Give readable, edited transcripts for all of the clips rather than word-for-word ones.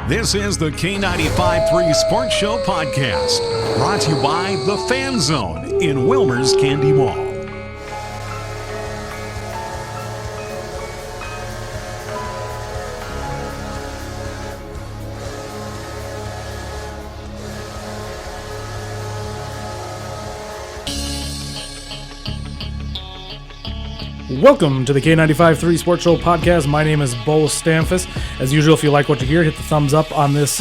This is the K95.3 Sports Show podcast, brought to you by The Fan Zone in Wilmer's Candy Mall. Welcome to the K95.3 Sports Show podcast. My name is Beau Stamfus. As usual, if you like what you hear, hit the thumbs up on this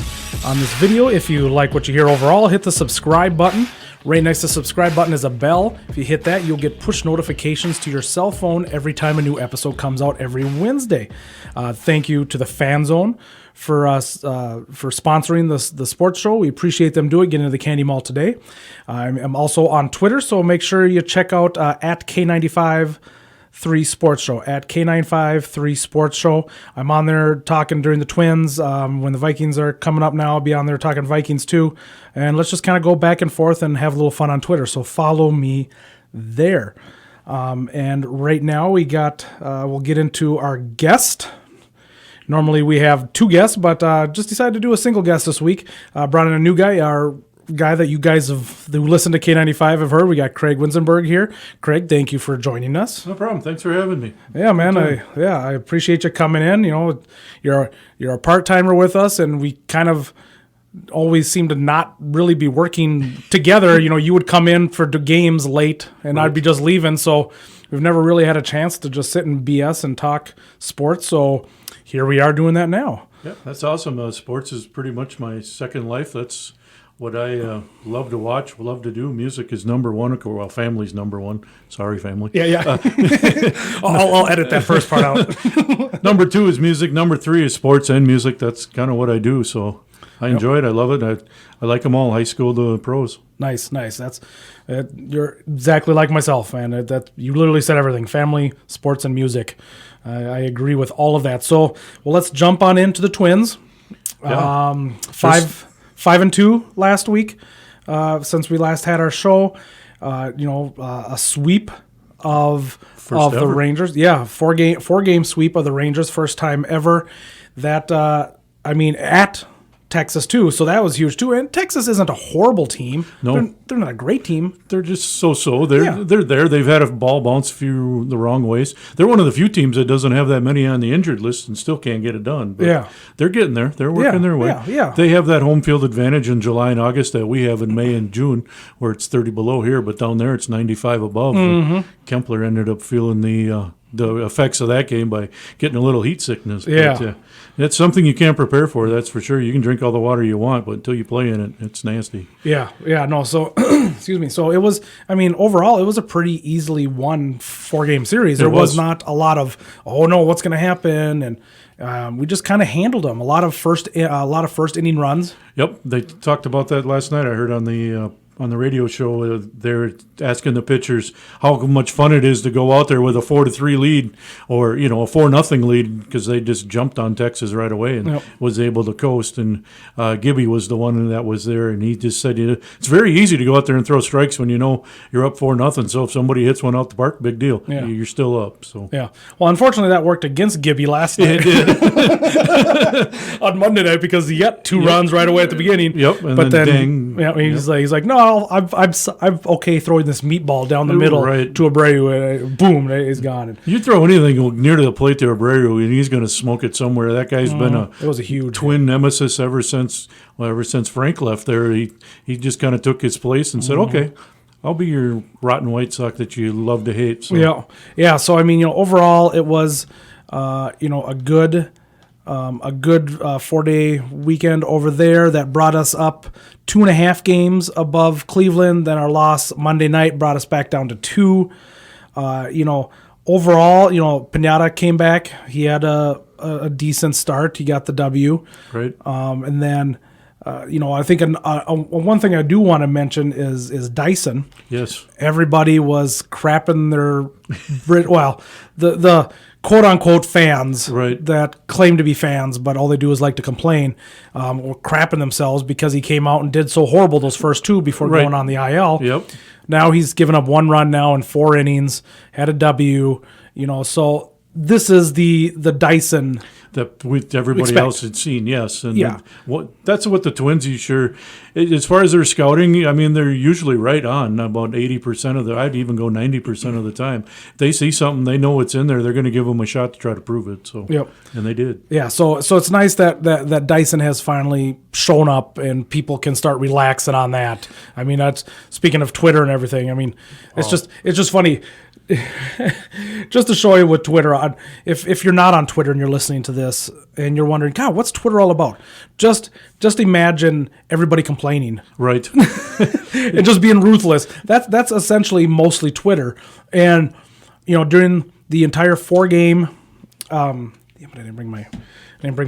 video. If you like what you hear overall, hit the subscribe button. Right next to the subscribe button is a bell. If you hit that, you'll get push notifications to your cell phone every time a new episode comes out every Wednesday. Thank you to the Fan Zone for sponsoring the sports show. We appreciate them doing it. Get into the Candy Mall today. I'm also on Twitter, so make sure you check out at K95 3 Sports Show, at K95 3 Sports Show. I'm on there talking during the Twins. When the Vikings are coming up now, I'll be on there talking Vikings too. And let's just kind of go back and forth and have a little fun on Twitter. So follow me there. And right now we got, we'll get into our guest. Normally we have two guests, but just decided to do a single guest this week. Brought in a new guy, our guy that you guys who listen to K95 have heard. We got Kraig Winzenburg here. Kraig, thank you for joining us. No problem. Thanks for having me. Yeah, man. I appreciate you coming in. You know, you're a part-timer with us, and we kind of always seem to not really be working together. You know, you would come in for the games late, and right. I'd be just leaving. So we've never really had a chance to just sit and BS and talk sports. So here we are doing that now. Yeah, that's awesome. Sports is pretty much my second life. That's what I love to watch, love to do. Music is number one. Well, family's number one. Sorry, family. Yeah. I'll edit that first part out. Number two is music. Number three is sports and music. That's kind of what I do. So I enjoy it. I love it. I like them all, high school to pros. Nice. That's you're exactly like myself, man. That you literally said everything: family, sports, and music. I agree with all of that. So, well, let's jump on into the Twins. Yeah. 5-2 last week, since we last had our show. A sweep of the Rangers. Yeah, four game sweep of the Rangers, first time ever. That at Texas too, so that was huge too. And Texas isn't a horrible team. No, they're not a great team. They're just so. They're there. They've had a ball bounce a few the wrong ways. They're one of the few teams that doesn't have that many on the injured list and still can't get it done. But they're getting there. They're working their way. Yeah. They have that home field advantage in July and August that we have in May and June, where it's 30 below here, but down there it's 95 above. Mm-hmm. Kempler ended up feeling the effects of that game by getting a little heat sickness. Yeah. But, that's something you can't prepare for, that's for sure. You can drink all the water you want, but until you play in it, it's nasty. Yeah, no, so, excuse me. So it was, overall, it was a pretty easily won 4-game series. There was not a lot of, oh no, what's going to happen? And we just kind of handled them. A lot of first inning runs. Yep, they talked about that last night. I heard on the radio show, they're asking the pitchers how much fun it is to go out there with a 4-3 lead or, a 4-0 lead, because they just jumped on Texas right away and was able to coast. And Gibby was the one that was there, and he just said, it's very easy to go out there and throw strikes when you know you're up 4-0. So if somebody hits one out the park, big deal. Yeah. You're still up. So yeah. Well, unfortunately, that worked against Gibby last night. It did. On Monday night, because he got 2 runs right away at the beginning. Yep. And but then he's like, no. I'm okay throwing this meatball down the middle to Abreu. Boom, he's gone. You throw anything near to the plate to Abreu, and he's going to smoke it somewhere. That guy's been it was a huge twin nemesis ever since Frank left there. He just kind of took his place and said, okay, I'll be your rotten White Sox that you love to hate. So. Yeah. So overall, it was a good 4-day weekend over there that brought us up 2.5 games above Cleveland. Then our loss Monday night brought us back down to 2. Overall, Pinata came back. He had a decent start. He got the W. Right. And then, I think one thing I do want to mention is Dyson. Yes. Everybody was crapping their the quote-unquote fans that claim to be fans, but all they do is like to complain, or crapping themselves because he came out and did so horrible those first 2 before going on the IL. Yep. Now he's given up 1 run now in 4 innings, had a W, so this is the Dyson that everybody else had seen, yes. And Yeah. that's what the Twinsies sure, as far as their scouting, I mean, they're usually right on about 80% of I'd even go 90% of the time. If they see something, they know it's in there, they're going to give them a shot to try to prove it. So, Yep. And they did. Yeah, so it's nice that Dyson has finally shown up and people can start relaxing on that. I mean, that's speaking of Twitter and everything. I mean, it's just funny. Just to show you what Twitter on. If you're not on Twitter and you're listening to this and you're wondering, God, what's Twitter all about? Just imagine everybody complaining, Right. and just being ruthless. That's essentially mostly Twitter. And during the entire 4-game, but I didn't bring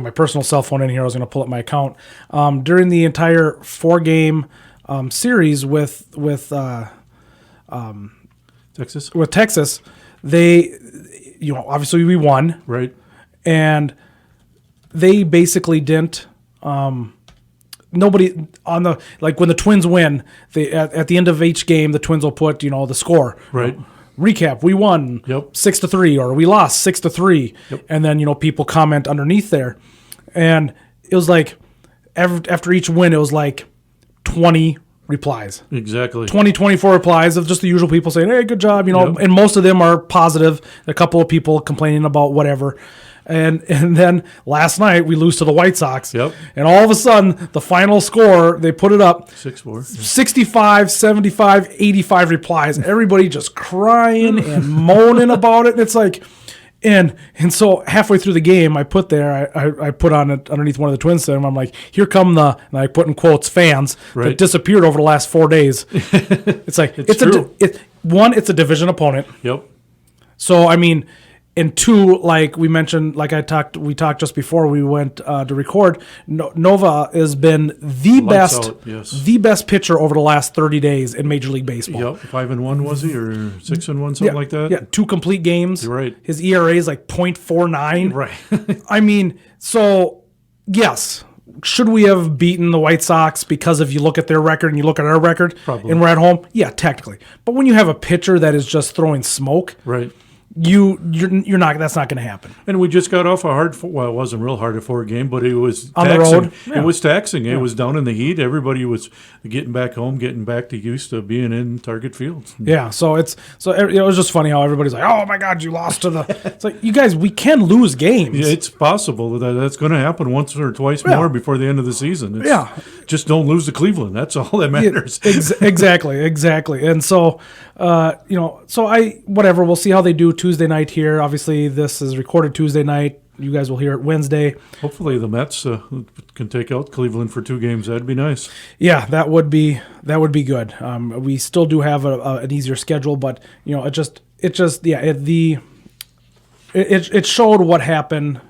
my personal cell phone in here. I was going to pull up my account. During the entire 4-game series with Texas, they, obviously we won, Right. and they basically didn't. Nobody on the when the Twins win, they at the end of each game, the Twins will put the score. Right. Recap: we won 6-3, or we lost 6-3, and then people comment underneath there, and it was like after each win, it was like 20 replies. Exactly. 24 replies of just the usual people saying, hey, good job, and most of them are positive. A couple of people complaining about whatever. And then last night we lose to the White Sox. Yep. And all of a sudden, the final score, they put it up 6-4. 65, 75, 85 replies. Everybody just crying and moaning about it. And it's like, and so halfway through the game, I put I put on it underneath one of the Twins, and I'm like, here come and I put in quotes, fans that disappeared over the last 4 days. It's like, it's a division opponent. Yep. So, I mean, and two, like we mentioned, we talked just before we went to record, Nova has been the best pitcher over the last 30 days in Major League Baseball. Yep, 5-1 was he, or 6-1, something like that? Yeah, 2 complete games. You're right. His ERA is like .49. Right. I mean, so, yes. Should we have beaten the White Sox because if you look at their record and you look at our record, Probably. And we're at home? Yeah, technically. But when you have a pitcher that is just throwing smoke, Right. you're not. That's not going to happen. And we just got off a hard. Well, it wasn't real hard at 4 game, but it was on taxing. the road. Yeah. It was taxing. It was down in the heat. Everybody was getting back home, getting back to used to being in Target Fields. Yeah. So it was just funny how everybody's like, "Oh my God, you lost to the." It's like, you guys, we can lose games. Yeah, it's possible that's going to happen once or twice more before the end of the season. Just don't lose to Cleveland. That's all that matters. Exactly. And so, whatever. We'll see how they do Tuesday night here. Obviously, this is recorded Tuesday night. You guys will hear it Wednesday. Hopefully, the Mets can take out Cleveland for 2 games. That'd be nice. Yeah, that would be good. We still do have an easier schedule, but it showed what happened.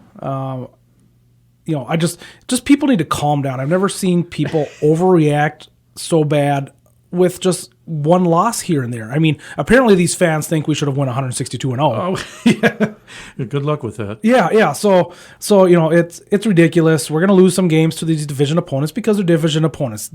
Just people need to calm down. I've never seen people overreact so bad with just one loss here and there. I mean, apparently these fans think we should have won 162-0. Oh, yeah. Good luck with that. Yeah. So it's ridiculous. We're gonna lose some games to these division opponents because they're division opponents.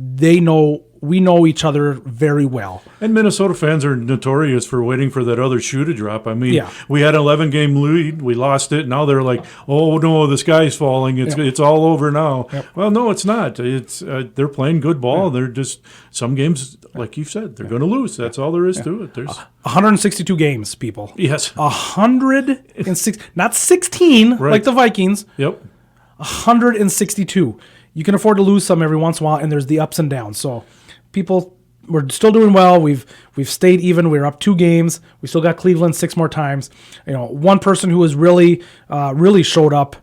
We know each other very well. And Minnesota fans are notorious for waiting for that other shoe to drop. I mean, we had an 11-game lead. We lost it. Now they're like, oh, no, the sky's falling. It's all over now. Yep. Well, no, it's not. It's they're playing good ball. Yeah. They're just some games, like you said, they're going to lose. That's all there is to it. There's 162 games, people. Yes. 106, not 16 like the Vikings. Yep. 162. You can afford to lose some every once in a while, and there's the ups and downs. So we're still doing well. We've stayed even. We're up 2 games. We still got Cleveland 6 more times. One person who has really showed up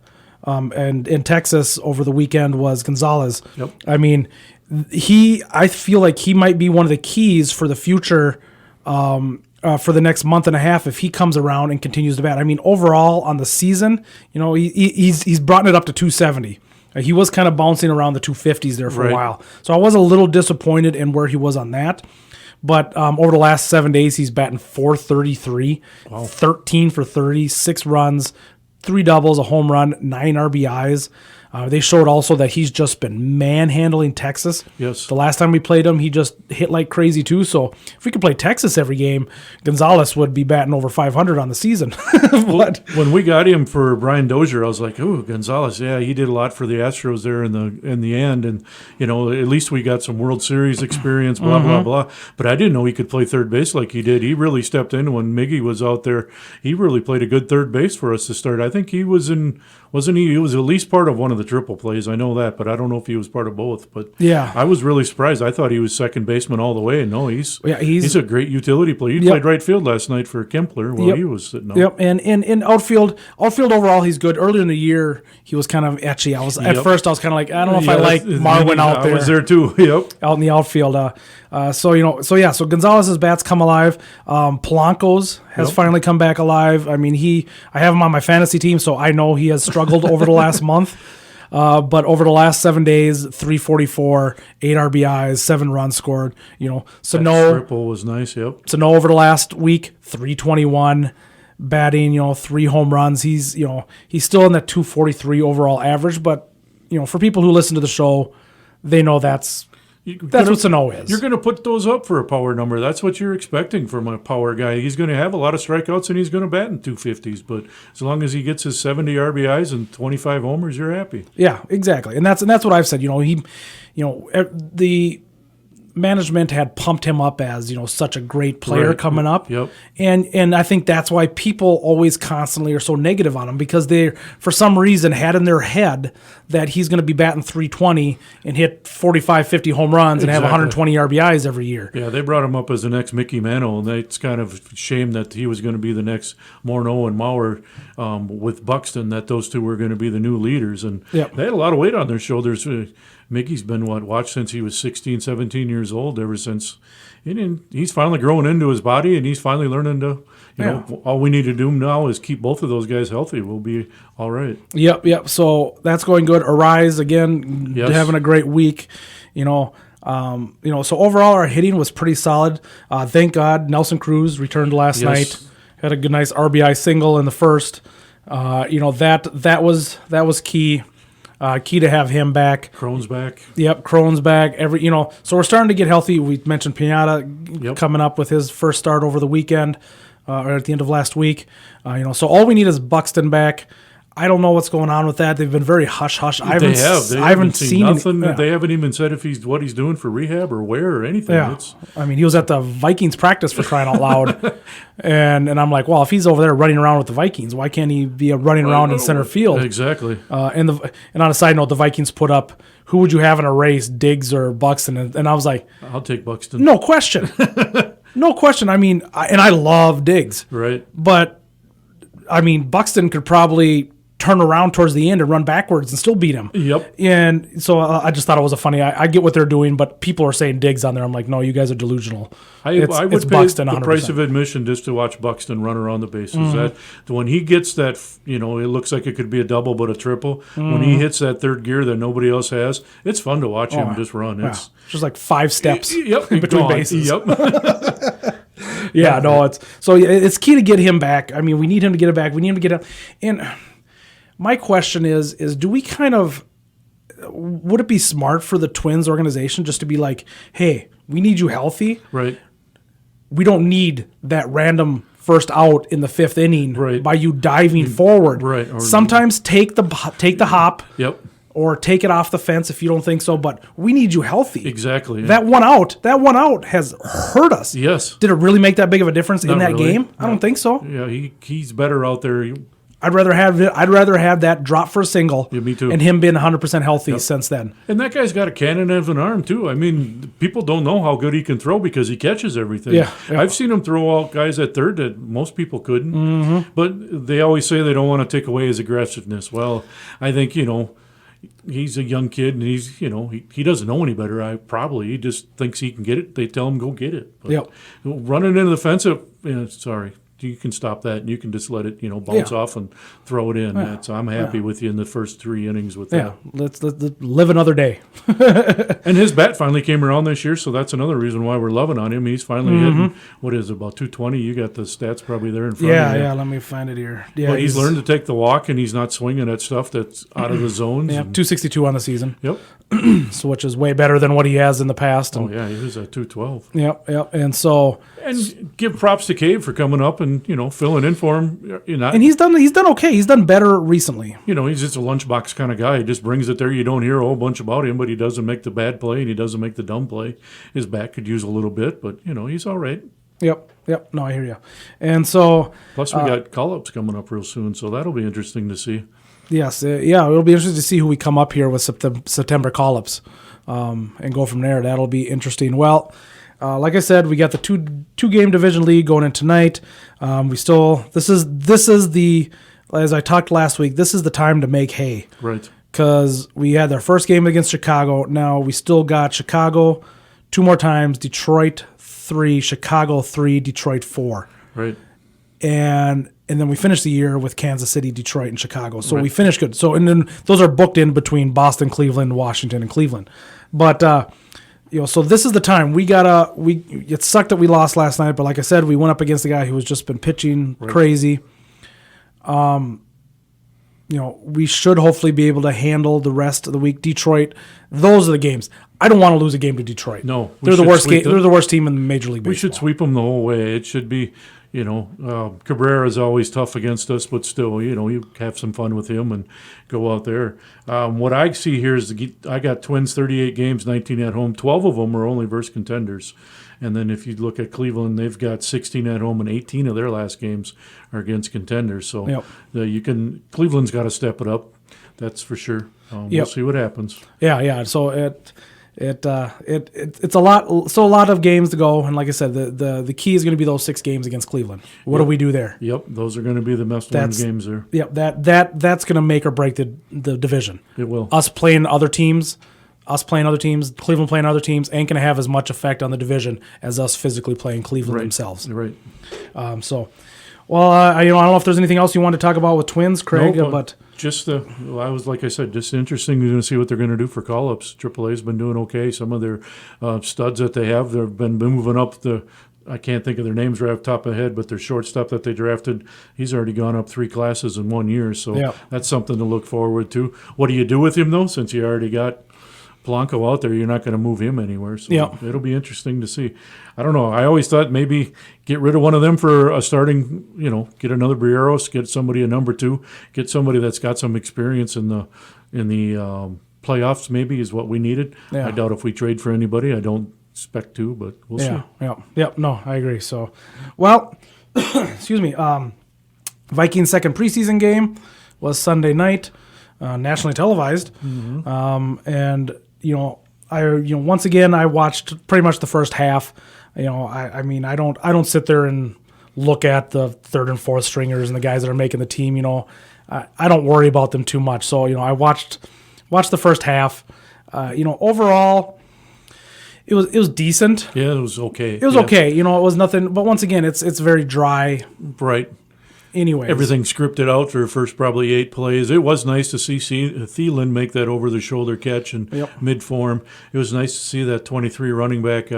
and in Texas over the weekend was Gonzalez. Yep. I mean, I feel like he might be one of the keys for the future for the next month and a half if he comes around and continues to bat. I mean, overall on the season, he's brought it up to 270. He was kind of bouncing around the 250s there for a while. So I was a little disappointed in where he was on that. But over the last 7 days, he's batting .433, 13 for 30, 6 runs, 3 doubles, a home run, 9 RBIs. They showed also that he's just been manhandling Texas. Yes. The last time we played him, he just hit like crazy too. So if we could play Texas every game, Gonzalez would be batting over 500 on the season. But when we got him for Brian Dozier, I was like, "Ooh, Gonzalez, yeah, he did a lot for the Astros there in the end, and at least we got some World Series experience, blah blah blah." But I didn't know he could play third base like he did. He really stepped in when Miggy was out there. He really played a good third base for us to start. I think he was wasn't he? He was at least part of one of the triple plays. I know that, but I don't know if he was part of both. But yeah, I was really surprised. I thought he was second baseman all the way. And no, he's a great utility player. He played right field last night for Kempler while he was sitting out. Yep, and in outfield overall, he's good. Earlier in the year, he was kind of etchy. At first I was kind of like, I don't know if I like Marwin out there. I was there too. Yep, out in the outfield. So Gonzalez's bats come alive. Polanco's has finally come back alive. I mean, I have him on my fantasy team, so I know he has struggled over the last month. But over the last 7 days, 344, 8 RBIs, 7 runs scored. Sano triple was nice. Yep. Sano over the last week, 321, batting 3 home runs. He's still in that 243 overall average. But for people who listen to the show, they know that's what Sano is. You're going to put those up for a power number. That's what you're expecting from a power guy. He's going to have a lot of strikeouts and he's going to bat in 250s. But as long as he gets his 70 RBIs and 25 homers, you're happy. Yeah, exactly. And that's what I've said. The management had pumped him up as such a great player coming up. Yep. And I think that's why people always constantly are so negative on him, because they for some reason had in their head that he's going to be batting 320 and hit 45, 50 home runs and have 120 RBIs every year. Yeah, they brought him up as the next Mickey Mantle, and it's kind of a shame that he was going to be the next Morneau and Mauer with Buxton, that those two were going to be the new leaders. And they had a lot of weight on their shoulders. Mickey's been watched since he was 16, 17 years old, ever since. He's finally growing into his body, and he's finally learning to, all we need to do now is keep both of those guys healthy. We'll be all right. Yep. So that's going good. Arise, again, having a great week, So overall our hitting was pretty solid. Thank God Nelson Cruz returned last night. Had a good, nice RBI single in the first. That was key. Key to have him back. Crone's back. Yep, Crone's back. So we're starting to get healthy. We mentioned Pinata coming up with his first start over the weekend, or at the end of last week. So all we need is Buxton back. I don't know what's going on with that. They've been very hush-hush. I haven't seen nothing. They haven't even said what he's doing for rehab or where or anything. Yeah. He was at the Vikings practice, for crying out loud. and I'm like, well, if he's over there running around with the Vikings, why can't he be running around in center field? Exactly. And on a side note, the Vikings put up, who would you have in a race, Diggs or Buxton? And I was like, I'll take Buxton. No question. No question. I love Diggs. Right. But, Buxton could probably turn around towards the end and run backwards and still beat him. Yep. And so I just thought it was a funny. I get what they're doing, but people are saying Diggs on there. I'm like, no, you guys are delusional. I would pay Buxton 100%. The price of admission just to watch Buxton run around the bases. Mm-hmm. When he gets that, it looks like it could be a double but a triple. Mm-hmm. When he hits that third gear that nobody else has, it's fun to watch him just run. It's just like 5 steps in between bases. Yep. It's key to get him back. We need him to get it back. We need him to get it. And my question is do we would it be smart for the Twins organization just to be like, hey, we need you healthy. Right. We don't need that random first out in the 5th inning by you diving forward. Right. Sometimes take the hop. Yep. Or take it off the fence if you don't think so, but we need you healthy. Exactly. Yeah. That one out has hurt us. Yes. Did it really make that big of a difference in that game? I don't think so. Yeah, he's better out there. I'd rather have that drop for a single. Yeah, me too. And him being 100% healthy since then. And that guy's got a cannon of an arm too. People don't know how good he can throw because he catches everything. Yeah. I've seen him throw out guys at third that most people couldn't. Mm-hmm. But they always say they don't want to take away his aggressiveness. Well, I think he's a young kid and he's he doesn't know any better. He just thinks he can get it. They tell him go get it. But running into the fence, you can stop that and you can just let it, bounce off and throw it in. Yeah. So I'm happy with you in the first 3 innings with Yeah, that. let's live another day. And his bat finally came around this year, so that's another reason why we're loving on him. He's finally hitting, what is it, about 220? You got the stats probably there in front of you. Yeah, let me find it here. Yeah, But he's learned to take the walk, and he's not swinging at stuff that's out of the zones. Yeah, 262 on the season. Yep. So which is way better than what he has in the past. Oh, yeah, he was at 212. Yep. And so... And give props to Cave for coming up and, filling in for him. And he's done okay. He's done better recently. He's just a lunchbox kind of guy. He just brings it there. You don't hear a whole bunch about him, but he doesn't make the bad play and he doesn't make the dumb play. His back could use a little bit, but, he's all right. Yep. No, I hear you. And so... Plus, we got call-ups coming up real soon, so that'll be interesting to see. Yes. It'll be interesting to see who we come up here with September call-ups and go from there. That'll be interesting. Well... like I said, we got the two game division league going in tonight. This is the, as I talked last week, this is the time to make hay. Right. Because we had their first game against Chicago. Now we still got Chicago 2 more times, Detroit 3, Chicago 3, Detroit 4. Right. And then we finished the year with Kansas City, Detroit, and Chicago. So we finished good. So and then those are booked in between Boston, Cleveland, Washington, and Cleveland. But so this is the time it sucked that we lost last night, but like I said, we went up against a guy who has just been pitching crazy. We should hopefully be able to handle the rest of the week. Detroit, those are the games. I don't want to lose a game to Detroit. No, they're the worst game. They're the worst team in Major League Baseball. We should sweep them the whole way. It should be, Cabrera is always tough against us, but still, you have some fun with him and go out there. What I see here is I got Twins 38 games, 19 at home. 12 of them are only versus contenders. And then if you look at Cleveland, they've got 16 at home and 18 of their last games are against contenders. So Cleveland's got to step it up. That's for sure. We'll see what happens. Yeah. So it's a lot of games to go, and like I said, the key is going to be those 6 games against Cleveland. What do we do there? Yep, those are going to be the must-win games there. Yep, that's going to make or break the division. It will. Us playing other teams, Cleveland playing other teams ain't going to have as much effect on the division as us physically playing Cleveland themselves. Right. I don't know if there's anything else you want to talk about with Twins, Craig, but. Like I said, just interesting to see what they're going to do for call-ups. AAA's been doing okay. Some of their studs that they've been moving up I can't think of their names right off the top of my head, but their shortstop that they drafted, he's already gone up 3 classes in 1 year. So that's something to look forward to. What do you do with him, though, since you already got Polanco out there? You're not going to move him anywhere. So it'll be interesting to see. I don't know. I always thought maybe get rid of one of them for a starting, get another Brieros, get somebody a number 2, get somebody that's got some experience in the playoffs maybe is what we needed. I doubt if we trade for anybody. I don't expect to, but we'll see. No, I agree. So, excuse me. Vikings' second preseason game was Sunday night, nationally televised. And once again, I watched pretty much the first half. I don't sit there and look at the 3rd and 4th stringers and the guys that are making the team. I don't worry about them too much. So I watched the first half. Overall, it was decent. Yeah, it was okay. It was okay. It was nothing. But once again, it's very dry. Right. Anyways. Everything scripted out for first probably 8 plays. It was nice to see Thielen make that over-the-shoulder catch in mid-form. It was nice to see that 23 running back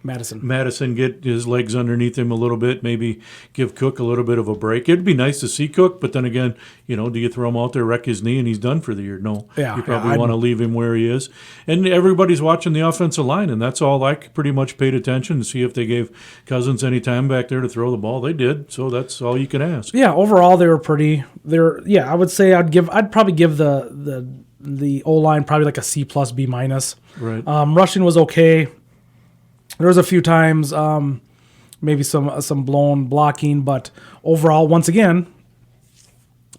Madison get his legs underneath him a little bit, maybe give Cook a little bit of a break. It'd be nice to see Cook, but then again, do you throw him out there, wreck his knee, and he's done for the year? No. You probably want to leave him where he is. And everybody's watching the offensive line, and that's all I pretty much paid attention to see if they gave Cousins any time back there to throw the ball. They did, so that's all you can ask. Yeah, overall they were pretty. I would say I'd probably give the O-line probably like a C+, B-. Right. Rushing was okay. There was a few times, maybe some blown blocking, but overall, once again,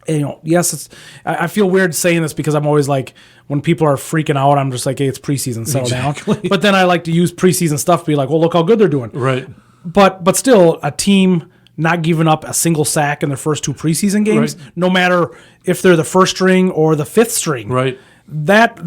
yes, I feel weird saying this because I'm always like, when people are freaking out, I'm just like, hey, it's preseason, settle down. But then I like to use preseason stuff to be like, well, look how good they're doing. Right. But still, a team not giving up a single sack in their first 2 preseason games, no matter if they're the first string or the 5th string. Right. That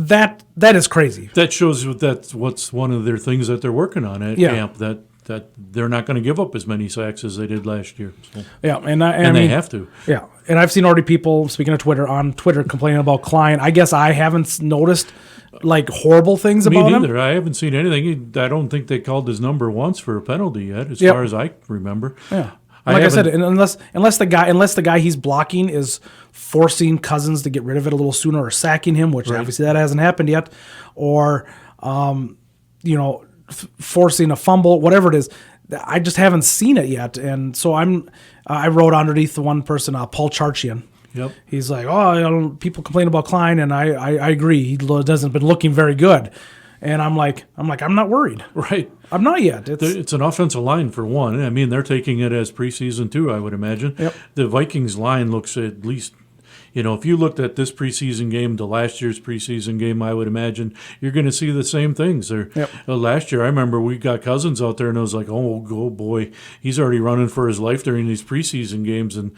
is crazy. That shows that's what's one of their things that they're working on at camp. That that they're not going to give up as many sacks as they did last year. So. Yeah, and they have to. Yeah, and I've seen already people, speaking of Twitter, on Twitter complaining about Klein. I guess I haven't noticed like horrible things about him. Me neither. I haven't seen anything. I don't think they called his number once for a penalty yet, as far as I remember. Yeah. Like I said, unless the guy he's blocking is forcing Cousins to get rid of it a little sooner or sacking him, which obviously that hasn't happened yet, or forcing a fumble, whatever it is, I just haven't seen it yet. And so I wrote underneath the one person, Paul Charchian. Yep. He's like, people complain about Klein, and I agree. He hasn't been looking very good. And I'm like, I'm not worried. Right. I'm not yet. It's an offensive line for one. I mean, they're taking it as preseason too, I would imagine. Yep. The Vikings line looks at least, if you looked at this preseason game to last year's preseason game, I would imagine you're going to see the same things. Last year, I remember we got Cousins out there, and I was like, oh boy, he's already running for his life during these preseason games. And,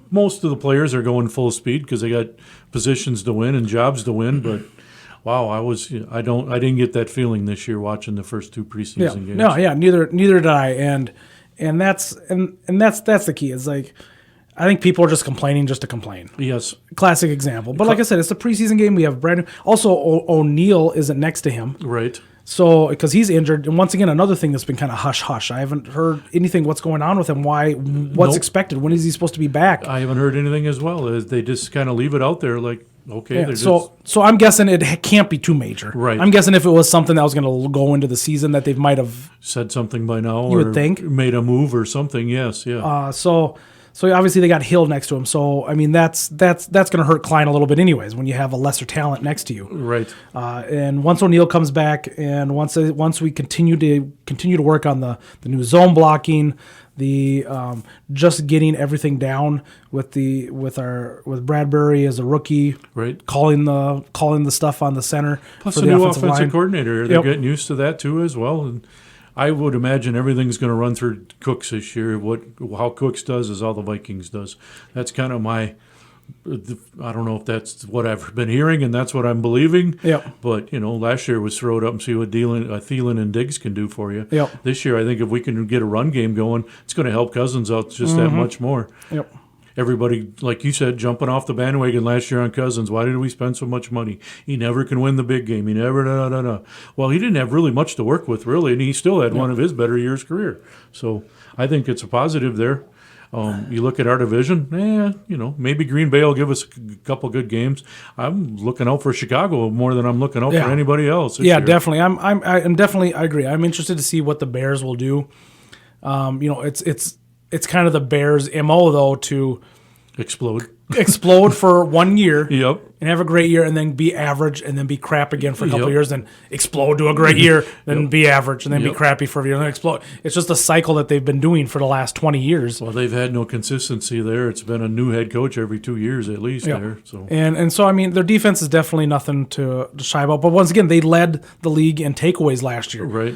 most of the players are going full speed because they got positions to win and jobs to win, but wow, I didn't get that feeling this year watching the first two preseason games. No, neither did I, and that's the key. It's like I think people are just complaining just to complain. Yes, classic example. But like I said, it's a preseason game. We have brand new. Also, O'Neal isn't next to him, right? So because he's injured, and once again another thing that's been kind of hush hush. I haven't heard anything. What's going on with him? What's expected? When is he supposed to be back? I haven't heard anything as well. They just kind of leave it out there like. Okay. Yeah, so I'm guessing it can't be too major. Right. I'm guessing if it was something that was going to go into the season that they might have said something by now, you would think, made a move or something. Yes, yeah. So obviously they got Hill next to him. So I mean that's going to hurt Klein a little bit anyways when you have a lesser talent next to you. Right. And once O'Neal comes back, and once we continue to work on the new zone blocking. The just getting everything down with Bradbury as a rookie, right? Calling the stuff on the center. Plus for the the new offensive offensive line. coordinator, they're getting used to that too as well. And I would imagine everything's going to run through Cooks this year. How Cooks does is how the Vikings does. That's kind of my. I don't know if that's what I've been hearing and that's what I'm believing. Yep. But, last year was throw it up and see what Thielen and Diggs can do for you. Yep. This year, I think if we can get a run game going, it's going to help Cousins out just that much more. Yep. Everybody, like you said, jumping off the bandwagon last year on Cousins. Why did we spend so much money? He never can win the big game. He never, Well, he didn't have really much to work with, really, and he still had one of his better years career. So I think it's a positive there. You look at our division, maybe Green Bay will give us a couple good games. I'm looking out for Chicago more than I'm looking out for anybody else. Yeah, year. Definitely. I'm definitely. I agree. I'm interested to see what the Bears will do. It's kind of the Bears' MO though to explode for 1 year. Yep. And have a great year, and then be average, and then be crap again for a couple of years, then explode to a great year, then be average, and then be crappy for a year, and then explode. It's just a cycle that they've been doing for the last 20 years. Well, they've had no consistency there. It's been a new head coach every 2 years at least there. So and so I mean, their defense is definitely nothing to shy about. But once again, they led the league in takeaways last year. Right.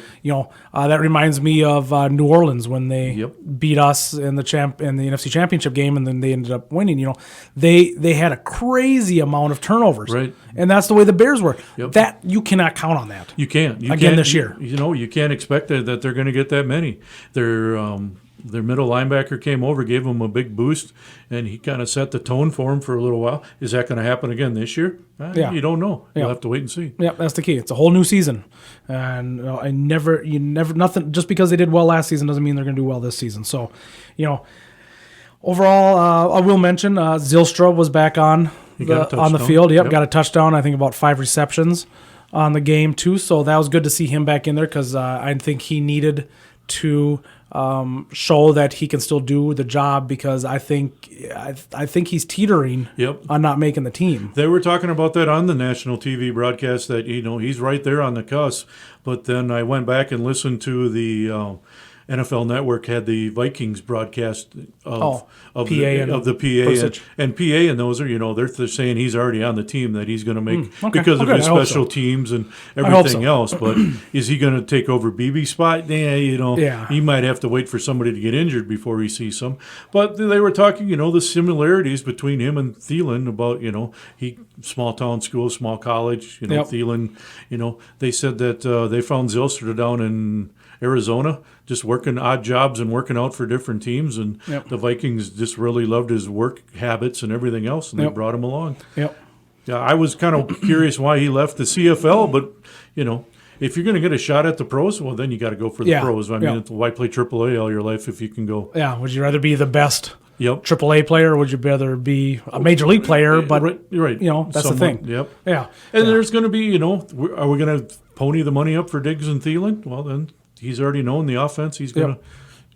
That reminds me of New Orleans when they beat us in the NFC Championship game, and then they ended up winning. They had a crazy amount of turnovers, right? And that's the way the Bears were. Yep. That you cannot count on that. You can't this year. You can't expect that they're going to get that many. Their middle linebacker came over, gave them a big boost, and he kind of set the tone for them for a little while. Is that going to happen again this year? You don't know. You'll have to wait and see. Yeah, that's the key. It's a whole new season, and nothing. Just because they did well last season doesn't mean they're going to do well this season. So, overall, I will mention Zylstra was back on the field. Yep, got a touchdown. I think about 5 receptions on the game too. So that was good to see him back in there because I think he needed to show that he can still do the job because I think he's teetering on not making the team. They were talking about that on the national TV broadcast that he's right there on the cusp. But then I went back and listened to the. NFL Network had the Vikings broadcast of the PA and PA, and those are they're saying he's already on the team that he's going to make because of his special teams and everything else. But is he going to take over BB's spot? He might have to wait for somebody to get injured before he sees some. But they were talking, the similarities between him and Thielen about he small town school, small college. Thielen, they said that they found Zylstra down in Arizona, just working odd jobs and working out for different teams. And the Vikings just really loved his work habits and everything else, and they brought him along. Yep. Yeah, I was kind of curious why he left the CFL, but, if you're going to get a shot at the pros, well, then you got to go for the pros. I mean, why play AAA all your life if you can go? Yeah, would you rather be the best AAA player, or would you rather be a major league player? But, right. That's the thing. Yep. Yeah. And there's going to be, are we going to pony the money up for Diggs and Thielen? Well, then he's already known the offense. He's going to,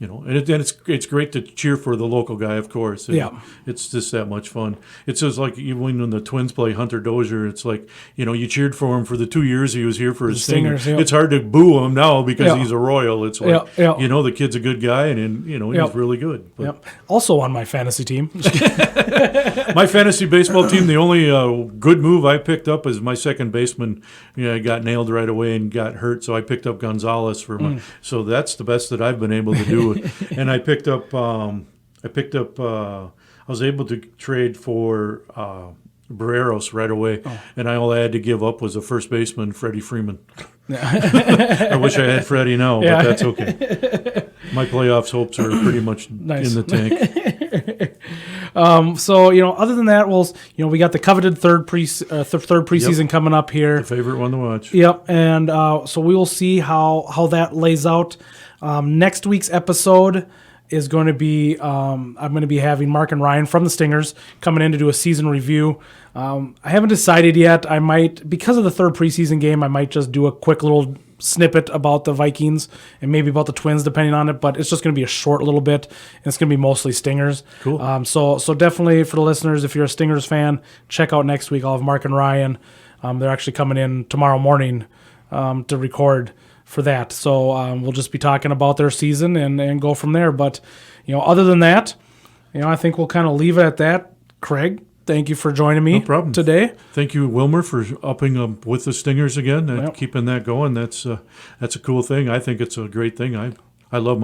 and it's great to cheer for the local guy, of course. And it's just that much fun. It's just like even when the Twins play Hunter Dozier, it's like, you cheered for him for the 2 years he was here for his Stingers. It's hard to boo him now because he's a Royal. It's like, the kid's a good guy and he's really good. But Also on my fantasy team. my fantasy baseball team, the only good move I picked up is my second baseman. I got nailed right away and got hurt, so I picked up Gonzalez for my. So that's the best that I've been able to do. And I picked up. I was able to trade for Barreros right away, and all I had to give up was a first baseman, Freddie Freeman. I wish I had Freddie now, but that's okay. My playoffs hopes are pretty much in the tank. So other than that, we got the coveted third preseason coming up here. The favorite one to watch. Yep, and so we will see how that lays out. Next week's episode is going to be I'm going to be having Mark and Ryan from the Stingers coming in to do a season review. I haven't decided yet. I might, because of the third preseason game, I might just do a quick little snippet about the Vikings and maybe about the Twins, depending on it. But it's just going to be a short little bit, and it's going to be mostly Stingers. Cool. So definitely for the listeners, if you're a Stingers fan, check out next week. I'll have Mark and Ryan. They're actually coming in tomorrow morning to record for that. So we'll just be talking about their season and go from there. But, other than that, I think we'll kind of leave it at that. Craig, thank you for joining me today. Thank you, Wilmer, for upping up with the Stingers again and keeping that going. That's a cool thing. I think it's a great thing. I love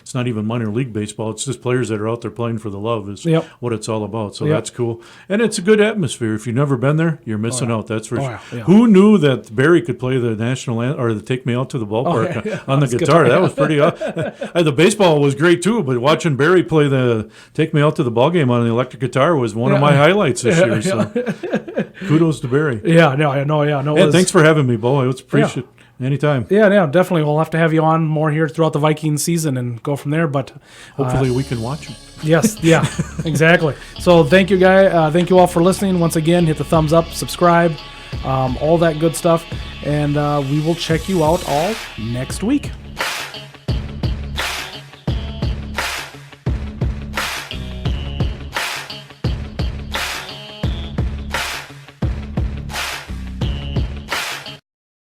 it's not even minor league baseball. It's just players that are out there playing for the love is what it's all about. So that's cool. And it's a good atmosphere. If you've never been there, you're missing out. That's for sure. Yeah. Who knew that Barry could play the national or the Take Me Out to the Ballpark on the guitar? That was pretty the baseball was great too, but watching Barry play the Take Me Out to the Ball game on the electric guitar was one of my highlights this year. So kudos to Barry. Thanks for having me, Beau. I appreciate it. Anytime. Yeah, definitely. We'll have to have you on more here throughout the Vikings season and go from there. But hopefully we can watch them. Yes, exactly. So thank you, guys. Thank you all for listening. Once again, hit the thumbs up, subscribe, all that good stuff. And we will check you out all next week.